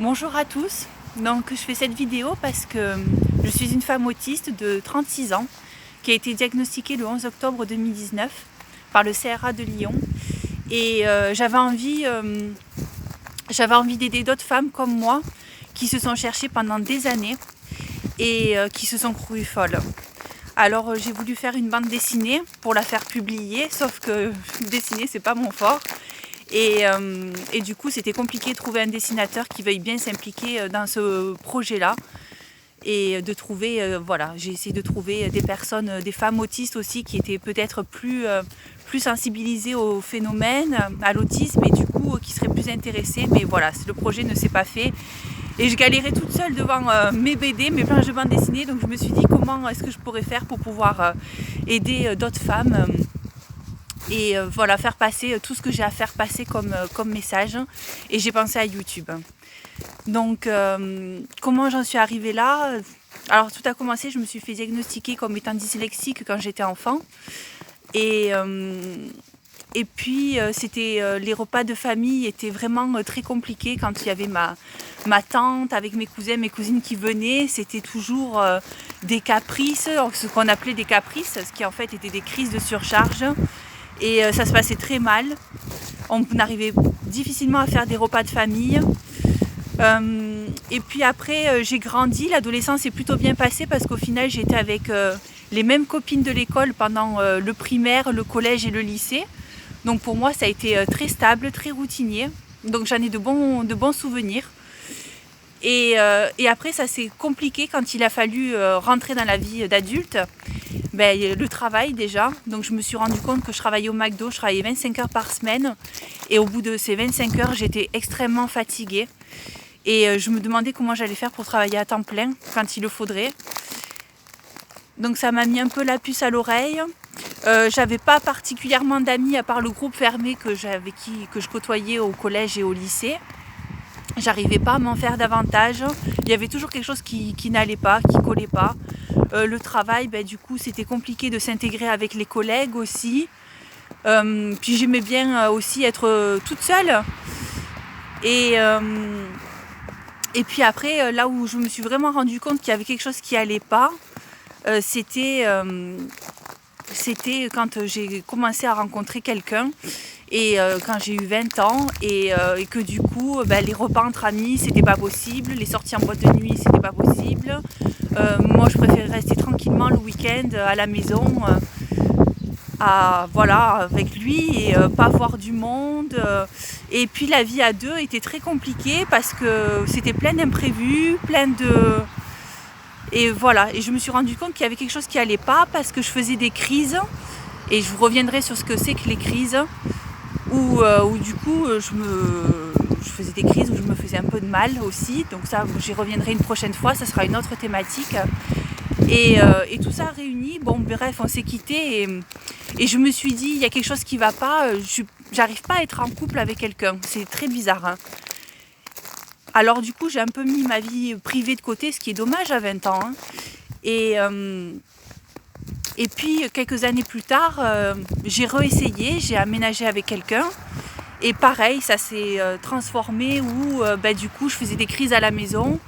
Bonjour à tous, donc je fais cette vidéo parce que je suis une femme autiste de 36 ans qui a été diagnostiquée le 11 octobre 2019 par le CRA de Lyon et j'avais envie d'aider d'autres femmes comme moi qui se sont cherchées pendant des années et qui se sont crues folles. Alors j'ai voulu faire une bande dessinée pour la faire publier, sauf que dessiner c'est pas mon fort. Et du coup, c'était compliqué de trouver un dessinateur qui veuille bien s'impliquer dans ce projet-là. Et de trouver, j'ai essayé de trouver des personnes, des femmes autistes aussi, qui étaient peut-être plus sensibilisées au phénomène, à l'autisme, et du coup, qui seraient plus intéressées. Mais voilà, le projet ne s'est pas fait. Et je galérais toute seule devant mes BD, mes planches de bande dessinée. Donc je me suis dit, comment est-ce que je pourrais faire pour pouvoir aider d'autres femmes et faire passer tout ce que j'ai à faire passer comme message. Et j'ai pensé à YouTube. Donc comment j'en suis arrivée là? Alors tout a commencé, je me suis fait diagnostiquer comme étant dyslexique quand j'étais enfant. Et puis les repas de famille étaient vraiment très compliqués quand il y avait ma tante avec mes cousins, mes cousines qui venaient. C'était toujours des caprices, ce qu'on appelait des caprices, ce qui en fait étaient des crises de surcharge. Et ça se passait très mal. On arrivait difficilement à faire des repas de famille. Et puis après, j'ai grandi. L'adolescence est plutôt bien passée parce qu'au final, j'étais avec les mêmes copines de l'école pendant le primaire, le collège et le lycée. Donc pour moi, ça a été très stable, très routinier. Donc j'en ai de bons souvenirs. Et après, ça s'est compliqué quand il a fallu rentrer dans la vie d'adulte. Le travail déjà, donc je me suis rendu compte que je travaillais au McDo, je travaillais 25 heures par semaine et au bout de ces 25 heures j'étais extrêmement fatiguée et je me demandais comment j'allais faire pour travailler à temps plein quand il le faudrait. Donc ça m'a mis un peu la puce à l'oreille. J'avais pas particulièrement d'amis à part le groupe fermé que je côtoyais au collège et au lycée. J'arrivais pas à m'en faire davantage. Il y avait toujours quelque chose qui n'allait pas, qui collait pas. Le travail, du coup, c'était compliqué de s'intégrer avec les collègues aussi. Puis j'aimais bien aussi être toute seule. Et puis après, là où je me suis vraiment rendu compte qu'il y avait quelque chose qui allait pas, c'était quand j'ai commencé à rencontrer quelqu'un. Et quand j'ai eu 20 ans et que du coup les repas entre amis c'était pas possible, les sorties en boîte de nuit c'était pas possible. Moi je préférais rester tranquillement le week-end à la maison avec lui et pas voir du monde. Et puis la vie à deux était très compliquée parce que c'était plein d'imprévus, et je me suis rendu compte qu'il y avait quelque chose qui allait pas parce que je faisais des crises et je vous reviendrai sur ce que c'est que les crises. Où du coup je faisais des crises où je me faisais un peu de mal aussi, donc ça j'y reviendrai une prochaine fois, ça sera une autre thématique et tout ça réuni, bref on s'est quittés et je me suis dit il y a quelque chose qui va pas, j'arrive pas à être en couple avec quelqu'un, c'est très bizarre hein. Alors du coup j'ai un peu mis ma vie privée de côté, ce qui est dommage à 20 ans hein. Et puis quelques années plus tard, j'ai réessayé, j'ai aménagé avec quelqu'un et pareil, ça s'est transformé où du coup je faisais des crises à la maison.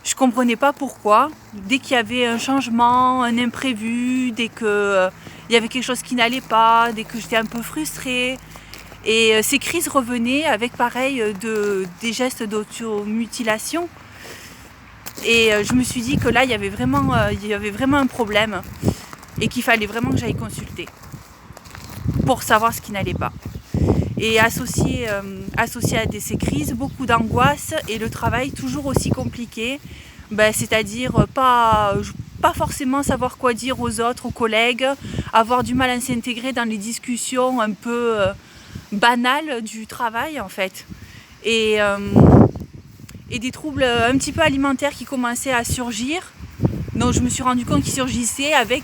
Je comprenais pas pourquoi. Dès qu'il y avait un changement, un imprévu, dès qu'il y avait quelque chose qui n'allait pas, dès que j'étais un peu frustrée. Et ces crises revenaient avec pareil des gestes d'automutilation. Et je me suis dit que là il y avait vraiment un problème. Et qu'il fallait vraiment que j'aille consulter pour savoir ce qui n'allait pas. Et associé à ces crises, beaucoup d'angoisse et le travail toujours aussi compliqué, c'est-à-dire pas forcément savoir quoi dire aux autres, aux collègues, avoir du mal à s'intégrer dans les discussions un peu banales du travail en fait. Et des troubles un petit peu alimentaires qui commençaient à surgir. Donc je me suis rendu compte qu'ils surgissaient avec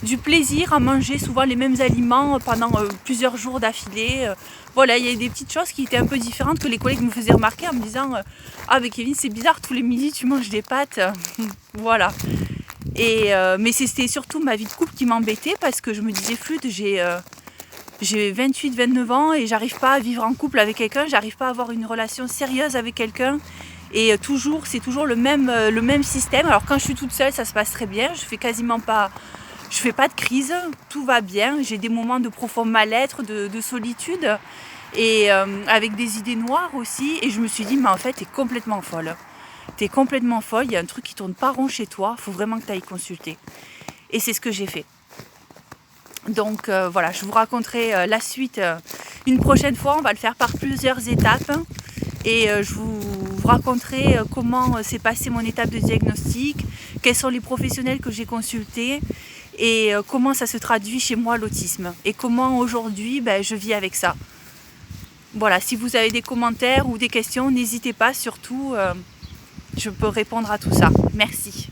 du plaisir à manger souvent les mêmes aliments pendant plusieurs jours d'affilée. Il y a des petites choses qui étaient un peu différentes que les collègues me faisaient remarquer en me disant ah mais Kevin c'est bizarre, tous les midis tu manges des pâtes. Voilà. Mais c'était surtout ma vie de couple qui m'embêtait parce que je me disais flûte, j'ai 28-29 ans et j'arrive pas à vivre en couple avec quelqu'un, j'arrive pas à avoir une relation sérieuse avec quelqu'un. Et c'est toujours le même système. Alors quand je suis toute seule, ça se passe très bien. Je fais pas de crise, tout va bien. J'ai des moments de profond mal-être, de solitude, et avec des idées noires aussi. Et je me suis dit, mais en fait, t'es complètement folle. T'es complètement folle, il y a un truc qui tourne pas rond chez toi, il faut vraiment que tu ailles consulter. Et c'est ce que j'ai fait. Donc voilà, je vous raconterai la suite une prochaine fois. On va le faire par plusieurs étapes. Et je vous raconterai comment s'est passée mon étape de diagnostic, quels sont les professionnels que j'ai consultés et comment ça se traduit chez moi l'autisme. Et comment aujourd'hui je vis avec ça. Voilà, si vous avez des commentaires ou des questions, n'hésitez pas, surtout, je peux répondre à tout ça. Merci.